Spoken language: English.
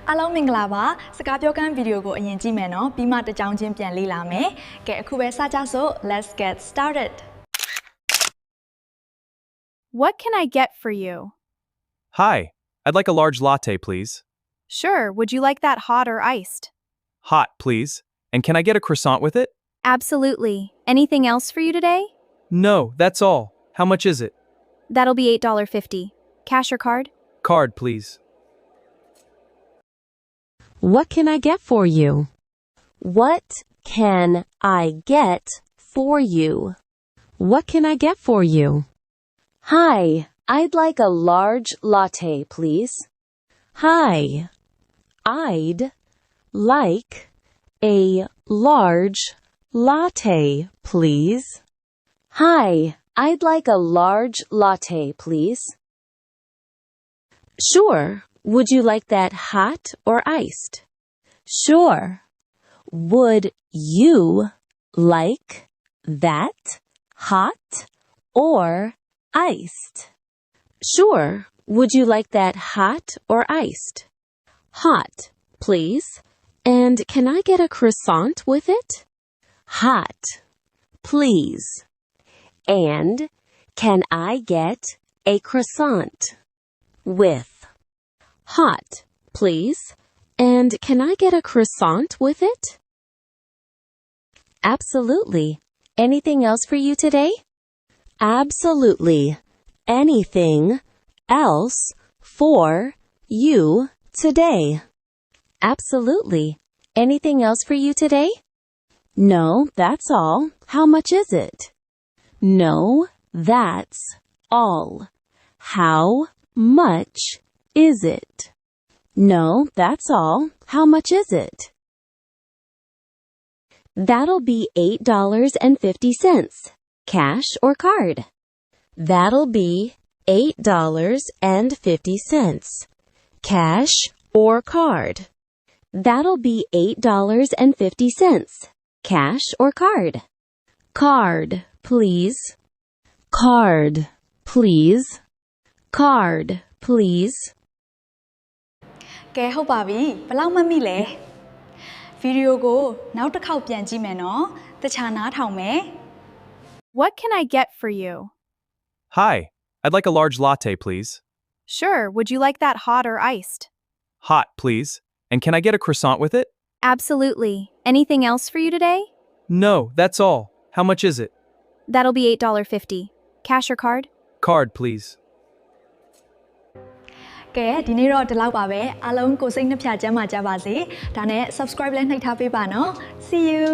အားလုံးမင်္ဂလာပါစကားပြောကမ်းဗီဒီယိုကိုအရင်ကြည့်မယ်နော်ပြီးမှတစ်ကြောင်းချင်းပြန်လေ့လာမယ်ကဲအခုပဲစကြစို့ Let's get started What can I get for you? Hi, I'd like a large latte, please. Sure, would you like that hot or iced? Hot, please. And can I get a croissant with it? Absolutely. Anything else for you today? No, that's all. How much is it? That'll be $8.50. Cash or card? Card, please. What can I get for you? What can I get for you? What can I get for you? Hi, I'd like a large latte, please. Hi, I'd like a large latte, please. Hi, I'd like a large latte, please. Sure. Would you like that hot or iced? Sure. Would you like that hot or iced? Sure. Would you like that hot or iced? Hot, please. And can I get a croissant with it? Hot, please. And can I get a croissant with hot, please. And can I get a croissant with it? Absolutely. Anything else for you today? Absolutely. Anything else for you today? Absolutely. Anything else for you today? No, that's all. How much is it? No, that's all. How much is it? No, that's all. How much is it? That'll be $8.50. Cash or card? That'll be $8.50. Cash or card? That'll be $8.50. Cash or card? Card, please. Card, please. Card, please. ကဲဟုတ်ပါပြီဘယ်လောက်မှတ်မိလဲဗီဒီယိုကိုနောက်တစ်ခေါက်ပြန်ကြည့်မယ်နော်တခြားနားထောင်မယ် What can I get for you? Hi, I'd like a large latte, please. Sure, would you like that hot or iced? Hot, please. And can I get a croissant with it? Absolutely. Anything else for you today? No, that's all. How much is it? That'll be $8.50. Cash or card? Card, please. ကဲဒီနေ့တော့ဒီလောက်ပါပဲအားလုံးကိုစိတ်နှပြချမ်းသာကြပါစေဒါနဲ့ subscribe လည်းနှိပ်ထားပေးပါနော် See you